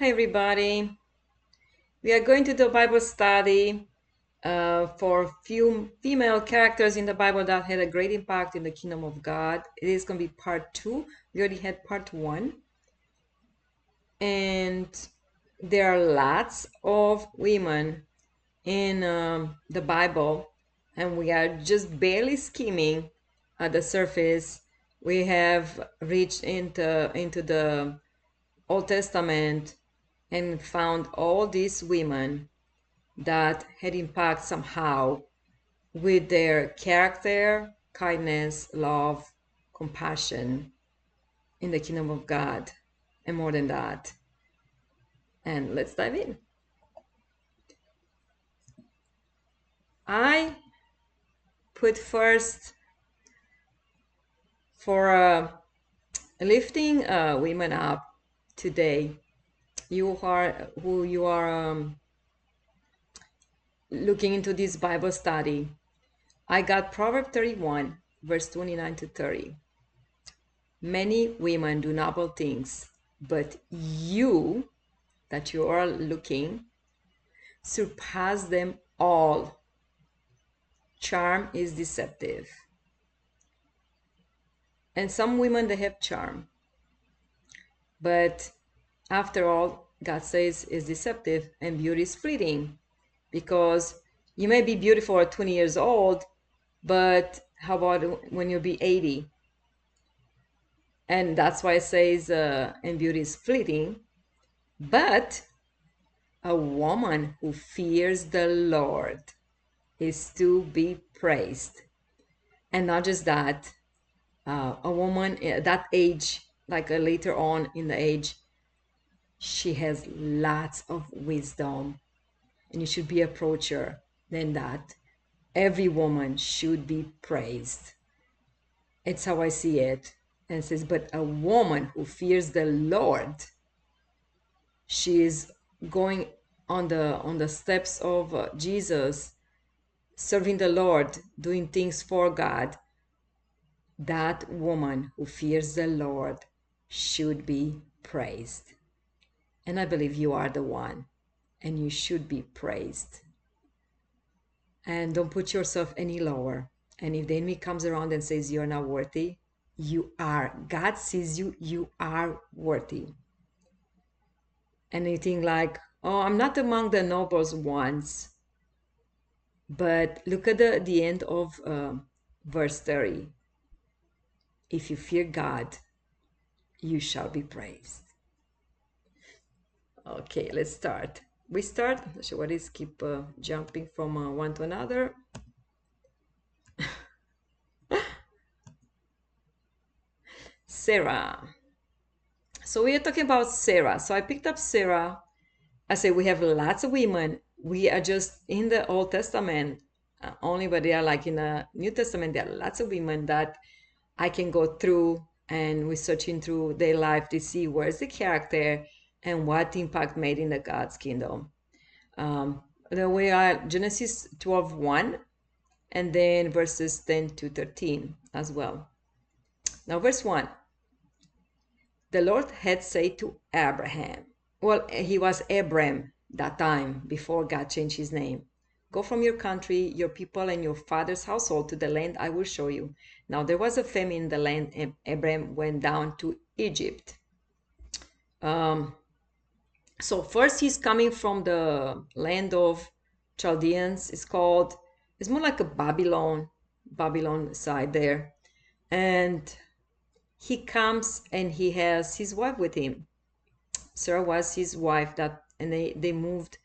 Hi, everybody. We are going to do a Bible study for few female characters in the Bible that had a great impact in the kingdom of God. It is going to be part two. We already had part one, and there are lots of women in the Bible, and we are just barely skimming at the surface. We have reached into the Old Testament and found all these women that had impact somehow with their character, kindness, love, compassion in the kingdom of God, and more than that. And let's dive in. I put first for lifting women up today. You are who you are looking into this Bible study. I got Proverb 31, verse 29 to 30. Many women do noble things, but you that you are looking surpass them all. Charm is deceptive. And some women they have charm. But after all, God says is deceptive and beauty is fleeting. Because you may be beautiful at 20 years old, but how about when you'll be 80? And that's why it says and beauty is fleeting. But a woman who fears the Lord is to be praised. And not just that, a woman at that age, like later on in the age, she has lots of wisdom, and you should be approach her than that. Every woman should be praised. It's how I see it. And it says, but a woman who fears the Lord, she is going on the steps of Jesus, serving the Lord, doing things for God. That woman who fears the Lord should be praised. And I believe you are the one, and you should be praised. And don't put yourself any lower. And if the enemy comes around and says you're not worthy, you are. God sees you, you are worthy. Anything like, oh, I'm not among the nobles ones. But look at the end of verse 30. If you fear God, you shall be praised. Okay, let's start. We start, so what is keep jumping from one to another. Sarah. So we are talking about Sarah. So I picked up Sarah. I say we have lots of women. We are just in the Old Testament only, but they are like in the New Testament. There are lots of women that I can go through and we're searching through their life to see where's the character and what impact made in the God's kingdom. Then we are Genesis 12:1 and then verses 10 to 13 as well. Now, verse 1, the Lord had said to Abraham, well, he was Abram that time before God changed his name. Go from your country, your people, and your father's household to the land I will show you. Now there was a famine in the land, and Abram went down to Egypt. So first he's coming from the land of Chaldeans. It's more like a Babylon side there. And he comes and he has his wife with him. Sarah was his wife and they moved.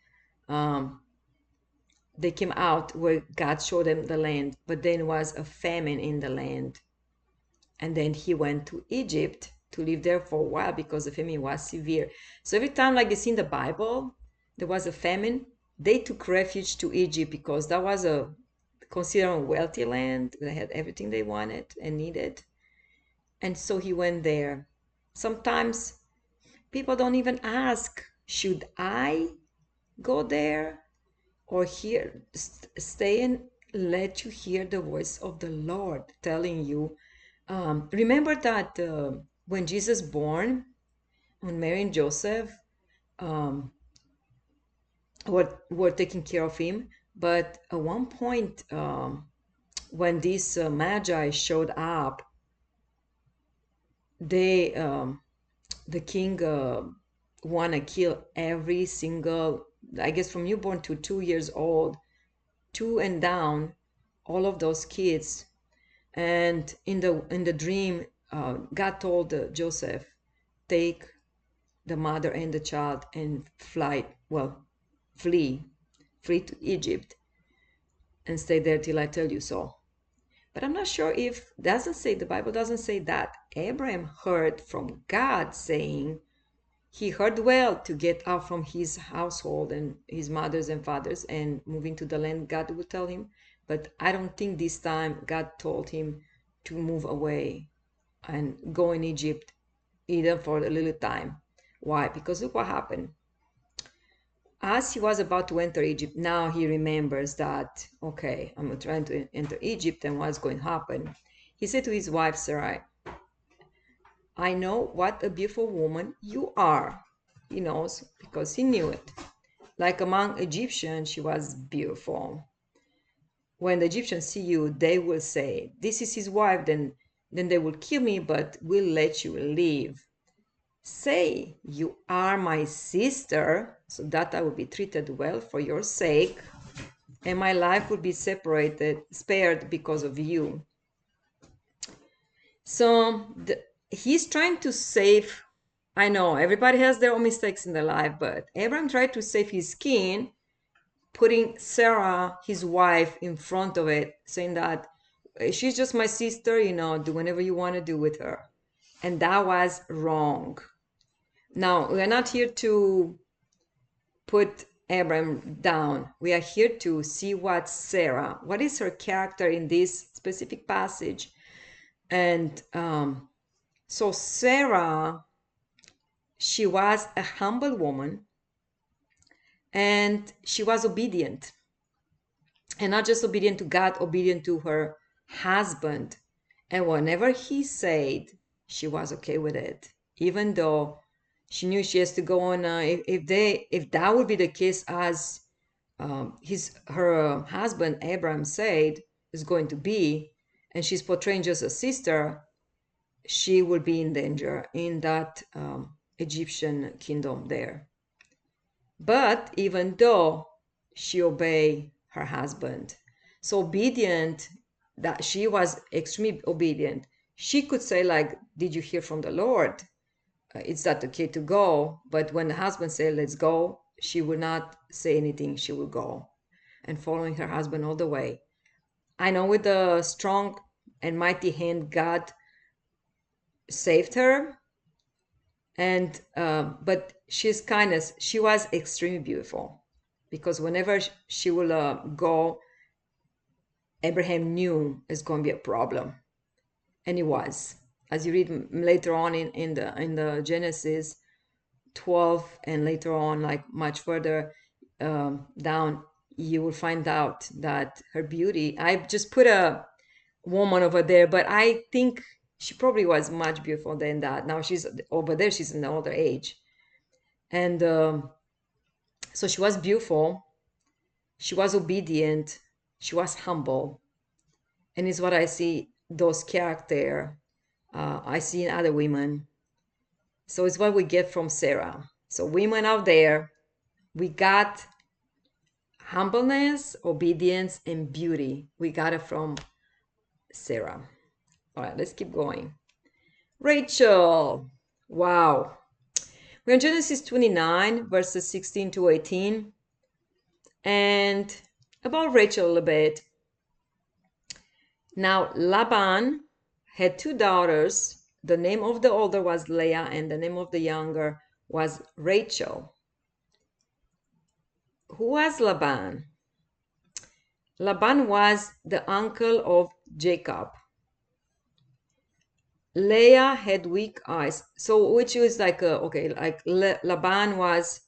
They came out where God showed them the land, but then was a famine in the land. And then he went to Egypt to live there for a while because the famine was severe. So every time, like they see in the Bible, there was a famine, they took refuge to Egypt because that was a considered a wealthy land. They had everything they wanted and needed. And so he went there. Sometimes people don't even ask, should I go there or here? Stay and let you hear the voice of the Lord telling you. Remember that when Jesus born, when Mary and Joseph, um, were taking care of him. But at one point, when these magi showed up, they the king want to kill every single, I guess, from newborn to 2 years old, two and down, all of those kids. And in the dream, God told Joseph, take the mother and the child and flee, flee to Egypt and stay there till I tell you so. But I'm not sure if the Bible doesn't say that Abraham heard from God saying he heard well to get out from his household and his mothers and fathers and move into the land God would tell him. But I don't think this time God told him to move away and go in Egypt even for a little time. Why? Because look what happened. As he was about to enter Egypt, now he remembers that, okay, I'm trying to enter Egypt and what's going to happen. He said to his wife, Sarai, I know what a beautiful woman you are. He knows because he knew it. Like among Egyptians, she was beautiful. When the Egyptians see you, they will say, this is his wife, then they will kill me, but we'll let you live. Say, you are my sister, so that I will be treated well for your sake, and my life will be spared because of you. So he's trying to save, I know everybody has their own mistakes in their life, but Abraham tried to save his skin, putting Sarah, his wife, in front of it, saying that she's just my sister, do whatever you want to do with her. And that was wrong. Now, we're not here to put Abraham down. We are here to see what is her character in this specific passage. And so Sarah, she was a humble woman, and she was obedient. And not just obedient to God, obedient to her husband. And whenever he said, she was okay with it, even though she knew she has to go on. If that would be the case, as her husband Abraham said is going to be, and she's portraying just a sister, she will be in danger in that Egyptian kingdom there. But even though she obeyed her husband, so obedient that she was extremely obedient, she could say, like, did you hear from the Lord? It's that okay to go? But when the husband said, let's go, she would not say anything. She would go and following her husband all the way. I know with the strong and mighty hand, God saved her. And but she's kindness, she was extremely beautiful, because whenever she will go, Abraham knew it's going to be a problem, and it was. As you read later on in the Genesis 12, and later on, like much further down, you will find out that her beauty. I just put a woman over there, but I think she probably was much beautiful than that. Now she's over there; she's in the older age, and so she was beautiful. She was obedient. She was humble, and it's what I see those character. I see in other women. So it's what we get from Sarah. So women out there, we got humbleness, obedience, and beauty. We got it from Sarah. All right, let's keep going. Rachel. Wow. We're in Genesis 29, verses 16 to 18. And about Rachel a little bit. Now, Laban had two daughters. The name of the older was Leah, and the name of the younger was Rachel. Who was Laban? Laban was the uncle of Jacob. Leah had weak eyes. So which was like, Laban was,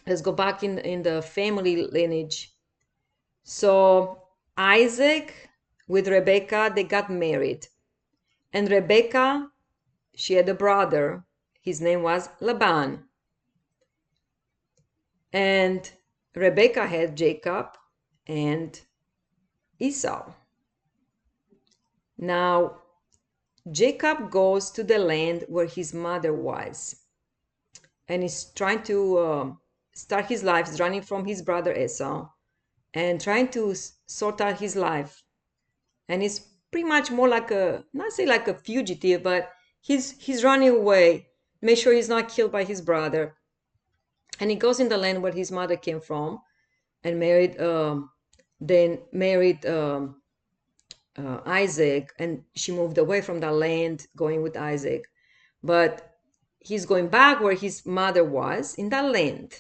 let's go back in the family lineage. So Isaac with Rebekah, they got married. And Rebekah, she had a brother. His name was Laban. And Rebekah had Jacob and Esau. Now, Jacob goes to the land where his mother was, and he's trying to start his life. He's running from his brother Esau and trying to sort out his life. And he's pretty much more like not say like a fugitive, but he's running away, make sure he's not killed by his brother. And he goes in the land where his mother came from and married Isaac, and she moved away from that land going with Isaac. But he's going back where his mother was in that land.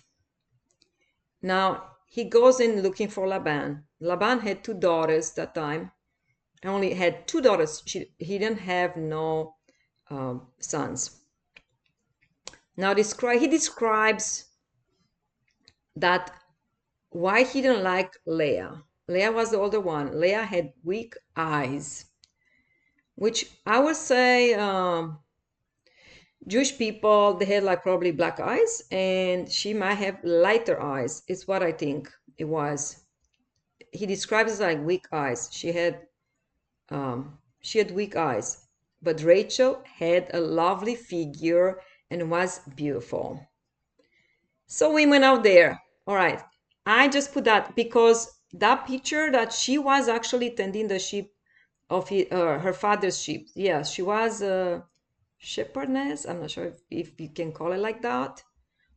Now he goes in looking for Laban. Laban had 2 daughters that time. He only had 2 daughters. He didn't have no sons. Now he describes that why he didn't like Leah. Leah was the older one. Leah had weak eyes, which I would say Jewish people, they had like probably black eyes, and she might have lighter eyes. It's what I think it was. He describes it like weak eyes. She had weak eyes, but Rachel had a lovely figure and was beautiful. So women out there, all right, I just put that because that picture that she was actually tending the sheep of her father's sheep. Yes, she was a shepherdess. I'm not sure if you can call it like that,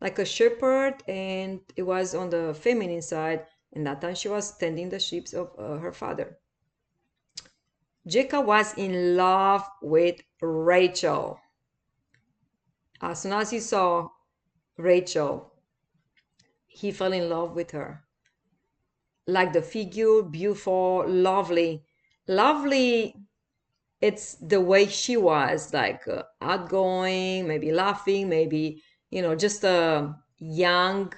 like a shepherd, and it was on the feminine side. And that time she was tending the sheep of her father. Jacob was in love with Rachel. As soon as he saw Rachel, he fell in love with her. Like the figure, beautiful, lovely. Lovely, it's the way she was, like outgoing, maybe laughing, maybe, just a young,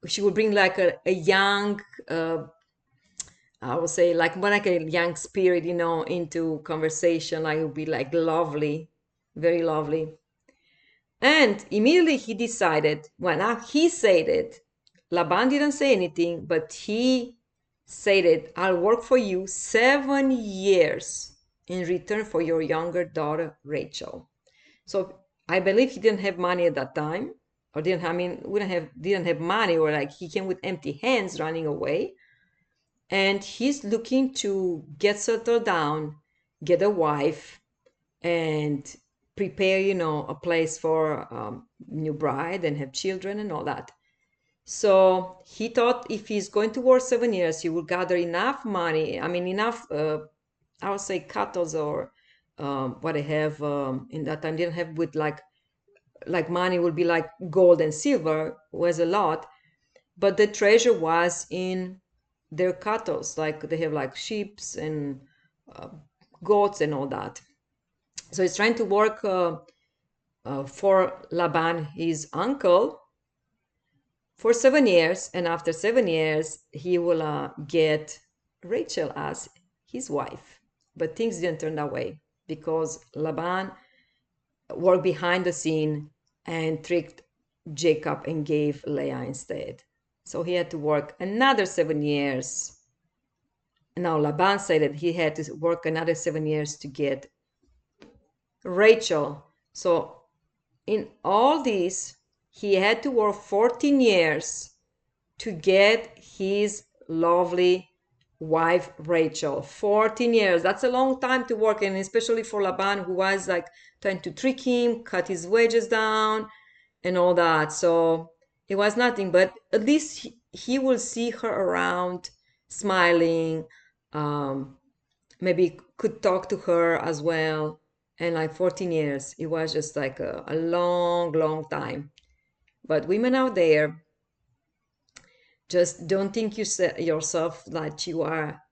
she would bring like a young, I would say like more like a young spirit, into conversation. Like it would be like lovely, very lovely. And immediately he decided, well, he said it. Laban didn't say anything, but he said it. I'll work for you 7 years in return for your younger daughter, Rachel. So I believe he didn't have money at that time, or didn't have money, or like he came with empty hands running away. And he's looking to get settled down, get a wife, and prepare, a place for new bride and have children and all that. So he thought if he's going to work 7 years, he will gather enough money. Enough, I would say cattle or what I have in that time didn't have with like money would be like gold and silver was a lot, but the treasure was in their cattle. Like they have like sheep and goats and all that. So he's trying to work for Laban, his uncle, for 7 years, and after 7 years, he will get Rachel as his wife. But things didn't turn that way because Laban worked behind the scene and tricked Jacob and gave Leah instead. So he had to work another 7 years. Now Laban said that he had to work another 7 years to get Rachel. So in all this, he had to work 14 years to get his lovely wife Rachel. 14 years. That's a long time to work, and especially for Laban, who was like trying to trick him, cut his wages down, and all that. So it was nothing, but at least he will see her around, smiling, maybe could talk to her as well. And like 14 years, it was just like a long, long time. But women out there, just don't think yourself that you are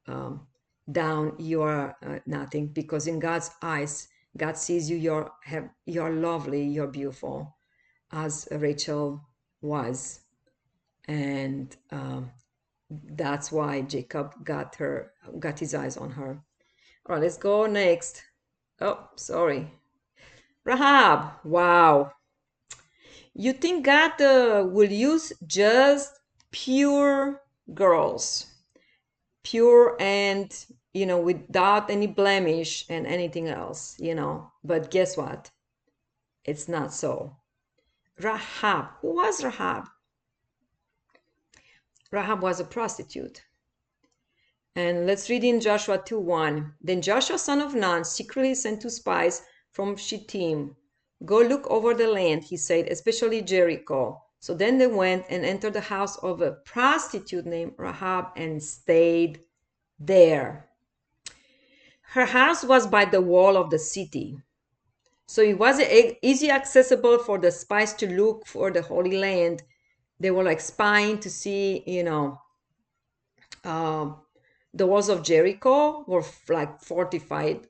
down, you are nothing, because in God's eyes, God sees you, you're lovely, you're beautiful, as Rachel was. And that's why Jacob got his eyes on her. All right, let's go next. Oh, sorry. Rahab. Wow. You think God will use just pure girls, pure and, without any blemish and anything else, But guess what? It's not so. Rahab, who was Rahab? Rahab was a prostitute. And let's read in Joshua 2:1. Then Joshua, son of Nun, secretly sent 2 spies from Shittim. Go look over the land, he said, especially Jericho. So then they went and entered the house of a prostitute named Rahab and stayed there. Her house was by the wall of the city. So it was easy accessible for the spies to look for the Holy Land. They were like spying to see, the walls of Jericho were like fortified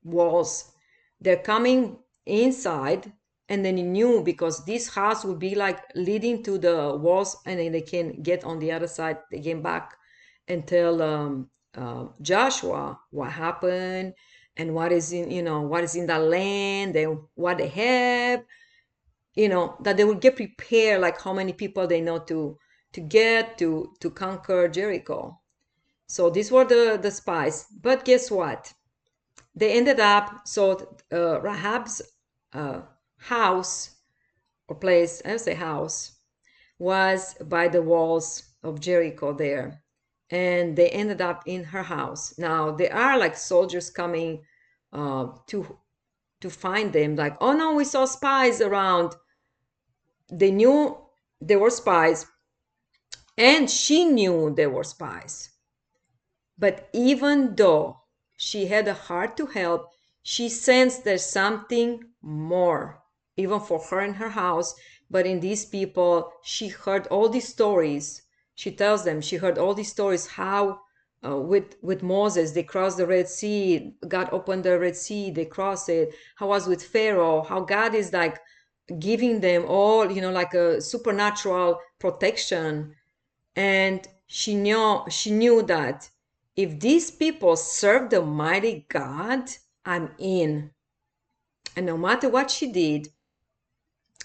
walls. They're coming inside, and then he knew because this house would be like leading to the walls, and then they can get on the other side. They came back and tell Joshua what happened and what is in the land and what they have. That they would get prepared, like how many people they know to get to conquer Jericho. So these were the spies. But guess what? They ended up, so Rahab's house or place, I say house, was by the walls of Jericho there. And they ended up in her house. Now, there are like soldiers coming to find them. Like, oh no, we saw spies around. They knew they were spies. And she knew they were spies. But even though she had a heart to help, she sensed there's something more, even for her in her house. But in these people, she heard all these stories. She tells them she heard all these stories how with Moses, they crossed the Red Sea, God opened the Red Sea, they crossed it. How was with Pharaoh, how God is like giving them all, like a supernatural protection. And she knew that if these people serve the mighty God, I'm in. And no matter what she did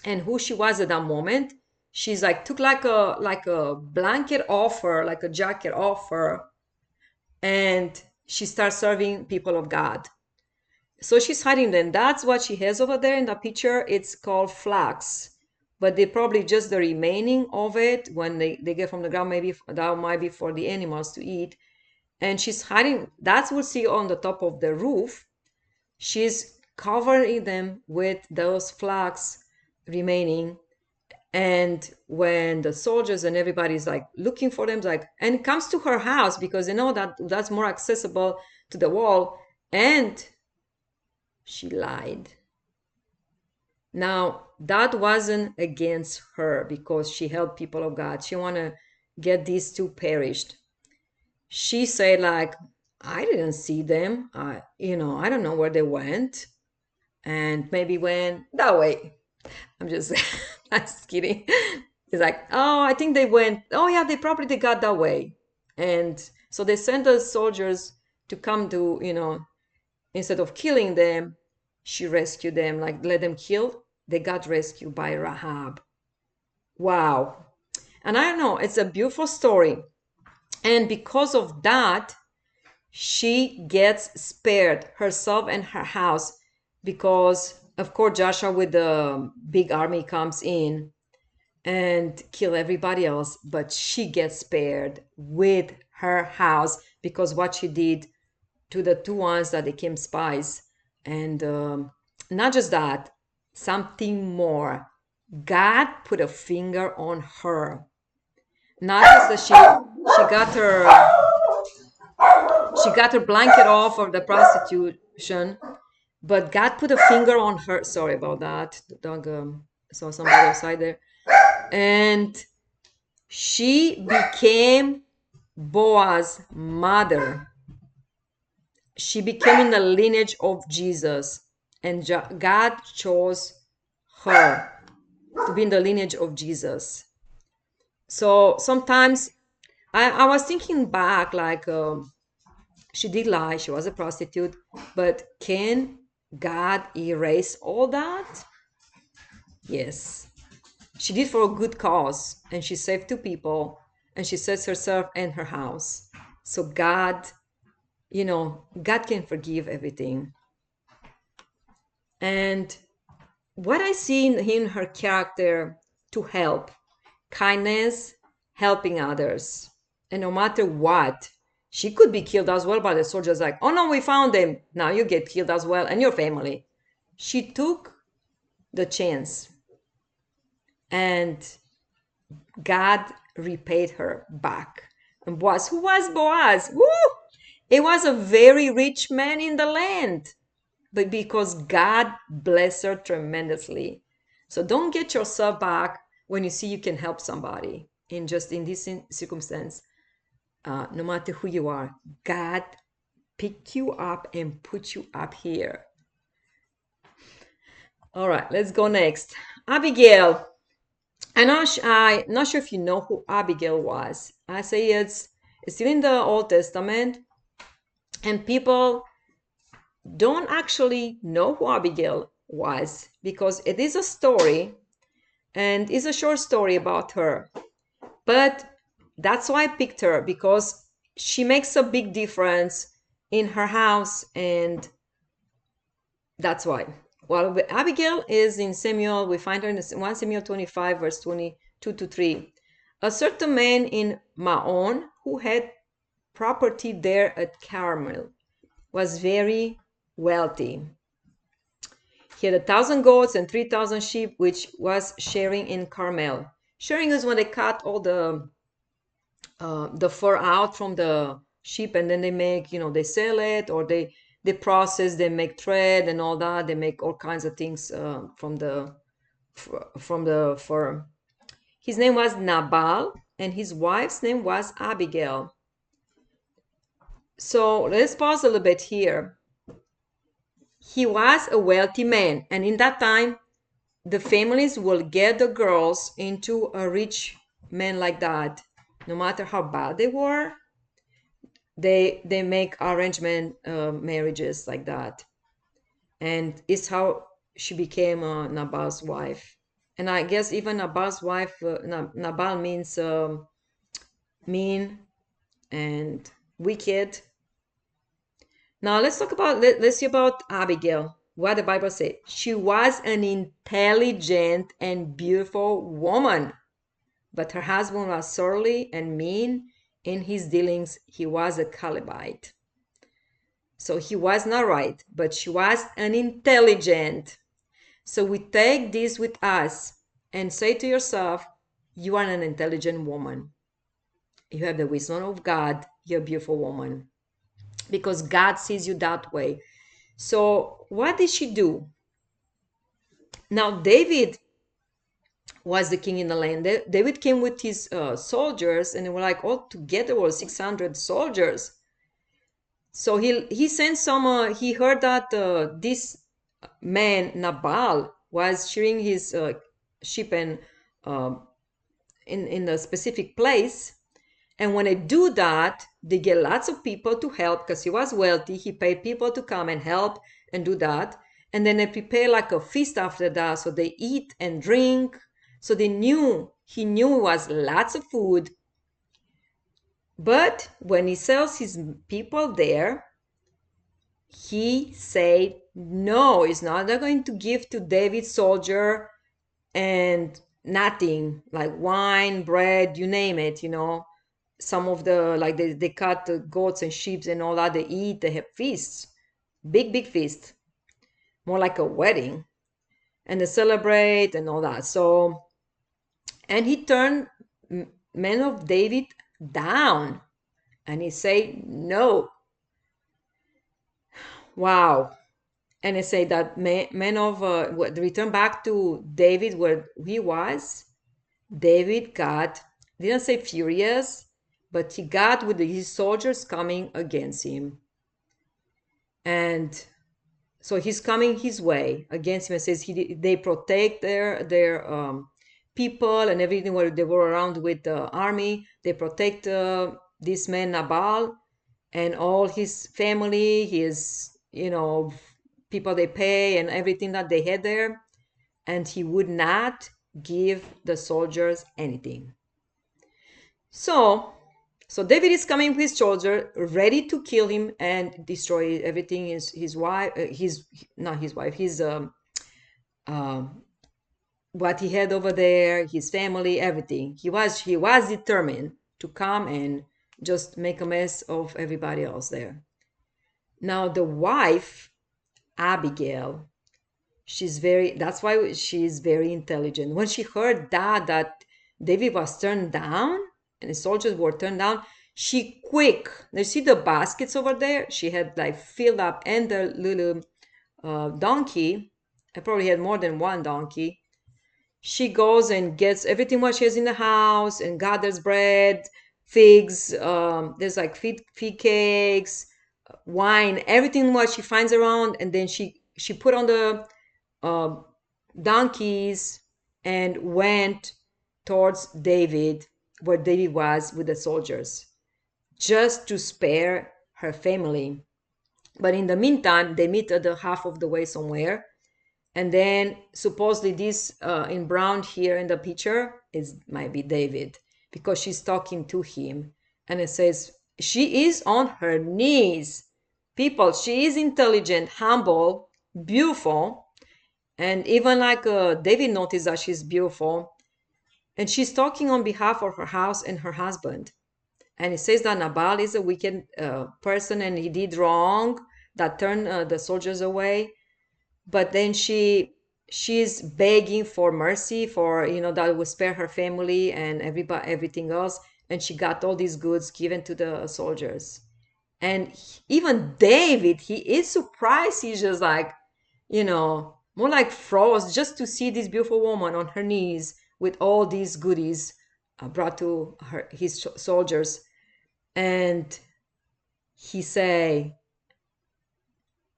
and who she was at that moment, she's like took like a blanket offer, like a jacket offer, and she starts serving people of God. So she's hiding them. That's what she has over there in the picture. It's called flax. But they probably just the remaining of it when they get from the ground. Maybe that might be for the animals to eat. And she's hiding. That's what we see on the top of the roof. She's covering them with those flax remaining. And when the soldiers and everybody's like looking for them, like, and it comes to her house because they know that that's more accessible to the wall. And she lied. Now, that wasn't against her because she helped people of God. She want to get these two perished. She said like, I didn't see them. I don't know where they went. And maybe went that way. I'm just kidding. It's like, oh, I think they went, oh yeah, they got that way. And so they sent the soldiers to come to, instead of killing them, she rescued them, like let them kill. They got rescued by Rahab. Wow. And I don't know, it's a beautiful story. And because of that, she gets spared, herself and her house, because of course Joshua with the big army comes in and kill everybody else, but she gets spared with her house because what she did to the two ones that became spies. And not just that, something more. God put a finger on her. Not just that she got her blanket off of the prostitution, but God put a finger on her. Sorry about that. The dog saw somebody outside there. And she became Boaz's mother. She became in the lineage of Jesus. And God chose her to be in the lineage of Jesus. So sometimes I was thinking back, like she did lie, she was a prostitute, but can God erase all that? Yes. She did for a good cause, and she saved two people, and she saves herself and her house. So God, God can forgive everything. And what I see in her character to help, kindness, helping others. And no matter what, she could be killed as well by the soldiers, like, oh no, we found them. Now you get killed as well, and your family. She took the chance, and God repaid her back. And Boaz, who was Boaz? Woo! He was a very rich man in the land, but because God blessed her tremendously. So don't get yourself back when you see you can help somebody in this circumstance. No matter who you are, God picked you up and put you up here. All right, let's go next. Abigail. I'm not sure if you know who Abigail was. I say it's still in the Old Testament, and people don't actually know who Abigail was because it is a story, and it's a short story about her. But that's why I picked her, because she makes a big difference in her house, and that's why. Well, Abigail is in Samuel. We find her in 1 Samuel 25, verse 22 to 3. A certain man in Maon who had property there at Carmel was very wealthy. He had 1,000 goats and 3,000 sheep, which was sharing in Carmel. Sharing is when they cut all the fur out from the sheep, and then they make, they sell it, or they process, they make thread and all that. They make all kinds of things from the fur. His name was Nabal, and his wife's name was Abigail. So let's pause a little bit here. He was a wealthy man, and in that time, the families will get the girls into a rich man like that, no matter how bad they were. They make arrangement marriages like that, and it's how she became Nabal's wife. And I guess even Nabal's wife, Nabal means mean and wicked. Now let's see about Abigail. What the Bible says. She was an intelligent and beautiful woman, but her husband was surly and mean in his dealings. He was a Calebite. So he was not right, but she was an intelligent. So we take this with us and say to yourself, you are an intelligent woman. You have the wisdom of God. You're a beautiful woman, because God sees you that way. So what did she do? Now David was the king in the land. David came with his soldiers, and they were like all together were 600 soldiers. So he sent some. He heard that this man Nabal was shearing his sheep and uh, in a specific place. And when they do that, they get lots of people to help because he was wealthy. He paid people to come and help and do that. And then they prepare like a feast after that. So they eat and drink. So he knew it was lots of food. But when he sells his people there, he said, no, he's not going to give to David's soldier and nothing like wine, bread, you name it, some of the like they cut the goats and sheep and all that, they eat, they have feasts, big feast, more like a wedding, and they celebrate and all that. So, and he turned men of David down, and he said no. Wow. And he said that men of return back to David where he was. David got, didn't say furious, but he got with his soldiers coming against him. And so he's coming his way against him and says they protect their people and everything where they were around with the army. They protect this man Nabal and all his family, his, people they pay and everything that they had there. and he would not give the soldiers anything. So David is coming with his soldier, ready to kill him and destroy everything. His wife, not his wife, his what he had over there, his family, everything. He was determined to come and just make a mess of everybody else there. Now the wife, Abigail, that's why she's very intelligent. When she heard that David was turned down and the soldiers were turned down, she quick, you see the baskets over there? She had like filled up, and the little donkey, I probably had more than one donkey. She goes and gets everything what she has in the house and gathers bread, figs, there's like fig cakes, wine, everything what she finds around, and then she put on the donkeys and went towards David, where David was with the soldiers, just to spare her family. But in the meantime, they meet at the half of the way somewhere. And then supposedly this in brown here in the picture might be David, because she's talking to him. And it says, she is on her knees. People, she is intelligent, humble, beautiful. And even like David noticed that she's beautiful. And she's talking on behalf of her house and her husband. And it says that Nabal is a wicked person and he did wrong that turned the soldiers away. But then she's begging for mercy, for that would spare her family and everything else. And she got all these goods given to the soldiers. And even David, he is surprised. He's just like, more like froze just to see this beautiful woman on her knees with all these goodies brought to his soldiers. And he say,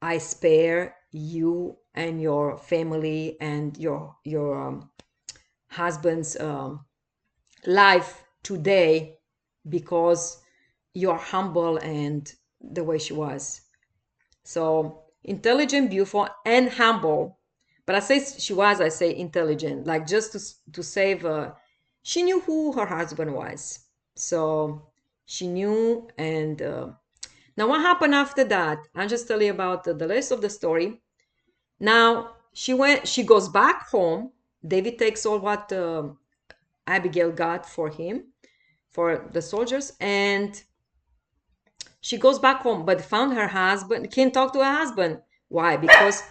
I spare you and your family and your husband's life today because you're humble and the way she was. So intelligent, beautiful, and humble. But I say intelligent, like just to save. She knew who her husband was, so she knew. And now, what happened after that? I'll just tell you about the rest of the story. Now she goes back home. David takes all what Abigail got for him, for the soldiers, and she goes back home, but found her husband, can't talk to her husband. Why? Because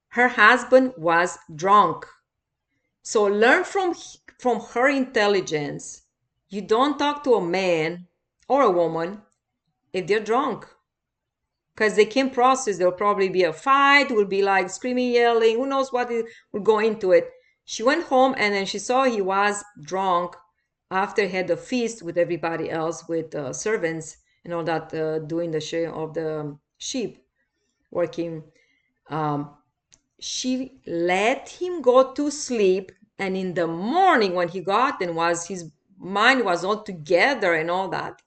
her husband was drunk. So learn from her intelligence. You don't talk to a man or a woman if they're drunk, because they can't process. There'll probably be a fight, will be like screaming, yelling, who knows what will go into it. She went home and then she saw he was drunk after he had a feast with everybody else, with servants and all that, doing the shearing of the sheep, working. She let him go to sleep, and in the morning when he got and his mind was all together and all that,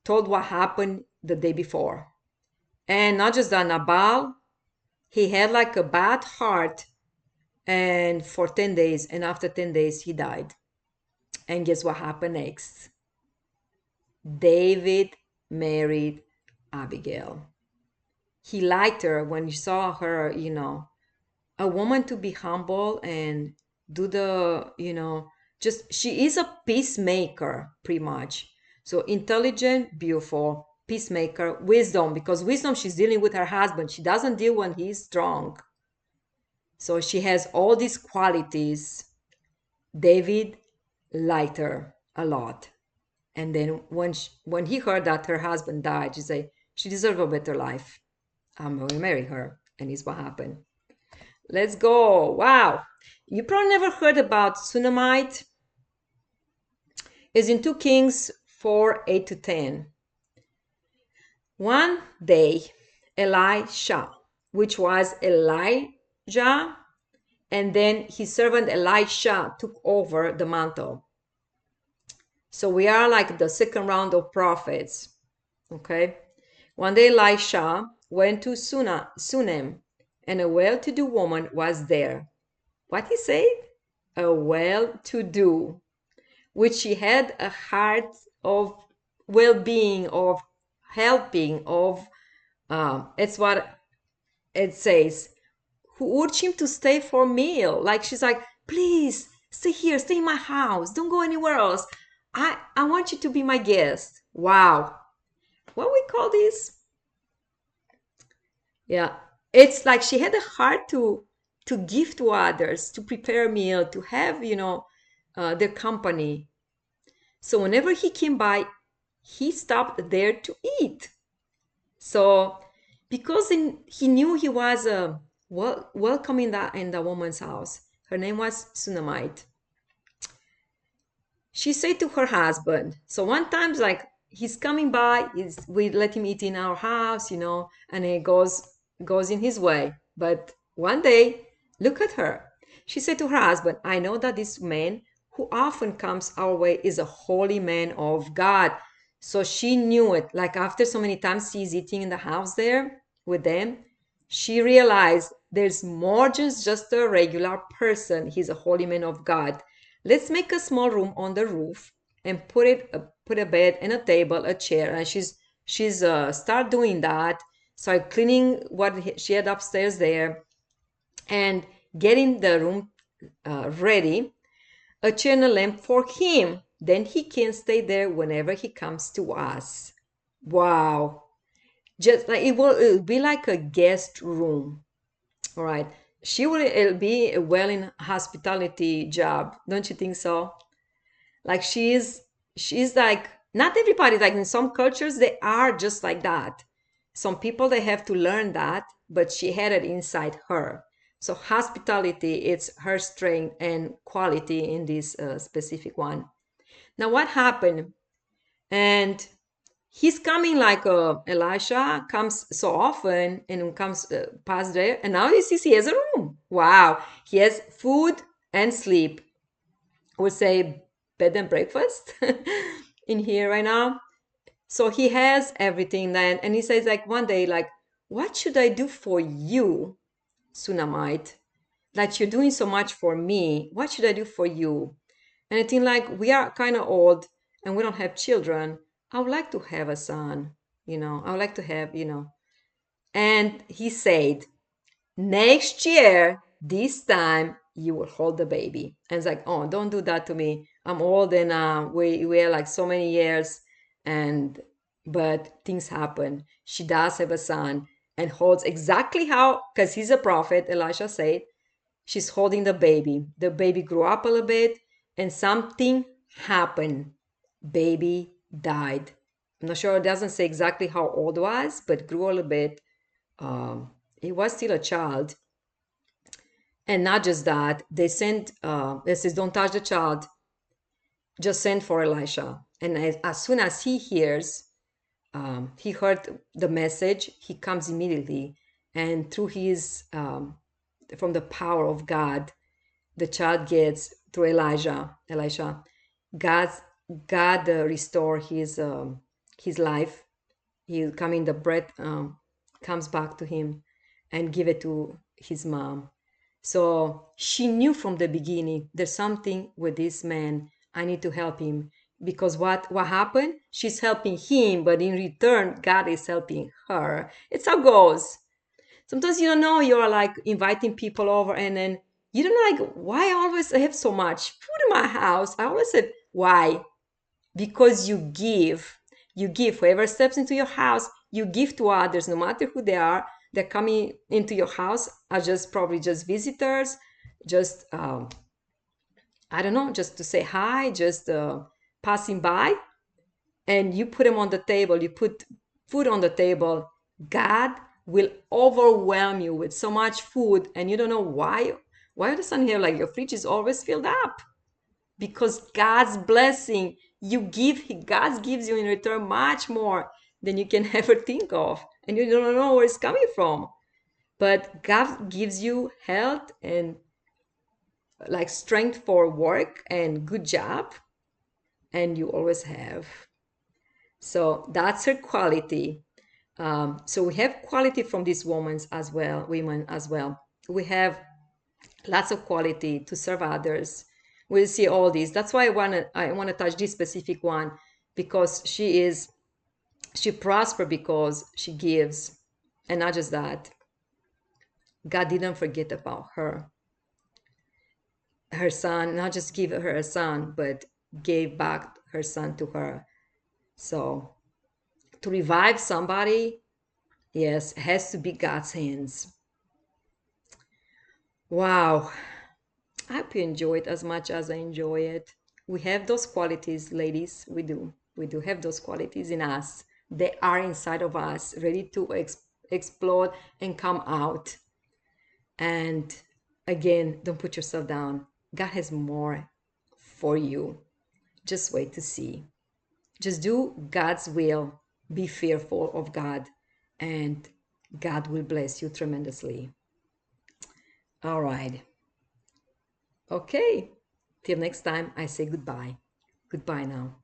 told what happened the day before. And not just that, Nabal, he had like a bad heart, and for 10 days, and after 10 days he died. And guess what happened next? David married Abigail. He liked her when he saw her, a woman to be humble and do the, just, she is a peacemaker pretty much. So intelligent, beautiful, peacemaker, wisdom, because wisdom, she's dealing with her husband. She doesn't deal when he's strong. So she has all these qualities. David liked her a lot. And then when he heard that her husband died, he said, she deserves a better life. I'm going to marry her. And it's what happened. Let's go. Wow. You probably never heard about Shunammite. It's in 2 Kings 4:8-10. One day, Elisha, which was Elijah, and then his servant Elisha took over the mantle. So we are like the second round of prophets. Okay. One day Elisha went to Sunem, and a well-to-do woman was there. What he said? A well-to-do, which she had a heart of well-being, of helping, of it's what it says, who urged him to stay for a meal. Like she's like, please stay here, stay in my house, don't go anywhere else. I want you to be my guest. Wow. What we call this? Yeah. It's like she had a heart to give to others, to prepare a meal, to have, their company. So whenever he came by, he stopped there to eat. So because he knew he was welcome in the woman's house. Her name was Sunamite. She said to her husband. So one time, like he's coming by, we let him eat in our house, and he goes in his way. But one day, look at her. She said to her husband, I know that this man who often comes our way is a holy man of God. So she knew it. Like after so many times she's eating in the house there with them, she realized there's more than just a regular person. He's a holy man of God. Let's make a small room on the roof and put a bed and a table, a chair. And she's start doing that. So cleaning what she had upstairs there and getting the room ready, a chair and a lamp for him. Then he can stay there whenever he comes to us. Wow. Just like it'll be like a guest room. All right. It'll be well in hospitality job. Don't you think so? Like she's like, not everybody, like in some cultures they are just like that. Some people they have to learn that, but she had it inside her. So hospitality, it's her strength and quality in this specific one. Now what happened? And he's coming like Elisha comes so often and comes past there, and now he sees he has a room. Wow, he has food and sleep. We say bed and breakfast in here right now. So he has everything then, and he says like one day like, what should I do for you, Sunamite, that you're doing so much for me? What should I do for you? And I think like we are kind of old and we don't have children. I would like to have a son, I would like to have, and he said, next year, this time you will hold the baby. And it's like, oh, don't do that to me. I'm old and we're like so many years. And but things happen. She does have a son and holds exactly how, because he's a prophet, Elisha said, she's holding the baby. The baby grew up a little bit and something happened. Baby died. I'm not sure, it doesn't say exactly how old was, but grew a little bit. He was still a child. And not just that, they sent, it says, don't touch the child, just send for Elisha. And as soon as he hears, he heard the message, he comes immediately. And through from the power of God, the child gets through Elisha, God, God restore his life. He coming, the breath comes back to him and give it to his mom. So she knew from the beginning there's something with this man. I need to help him because what happened? She's helping him, but in return, God is helping her. It's how it goes. Sometimes you don't know you're like inviting people over, and then you don't know like why I always have so much food in my house. I always said why? Because you give. You give. Whoever steps into your house, you give to others, no matter who they are. They're coming into your house are just probably just visitors, just I don't know, just to say hi, just passing by, and you put them on the table. You put food on the table. God will overwhelm you with so much food, and you don't know why. Why all of a sudden here like your fridge is always filled up? Because God's blessing you give, God gives you in return much more than you can ever think of, and you don't know where it's coming from. But God gives you health and like strength for work and good job, and you always have. So that's her quality. So we have quality from these women as well. We have lots of quality to serve others. We'll see all these. That's why I want to touch this specific one, because she prosper because she gives. And not just that, God didn't forget about her son, not just give her a son, but gave back her son to her. So to revive somebody, yes, has to be God's hands. Wow. I hope you enjoy it as much as I enjoy it. We have those qualities, ladies. We do. We do have those qualities in us. They are inside of us, ready to explode and come out. And again, don't put yourself down. God has more for you. Just wait to see. Just do God's will. Be fearful of God, and God will bless you tremendously. All right. Okay. Till next time, I say goodbye. Goodbye now.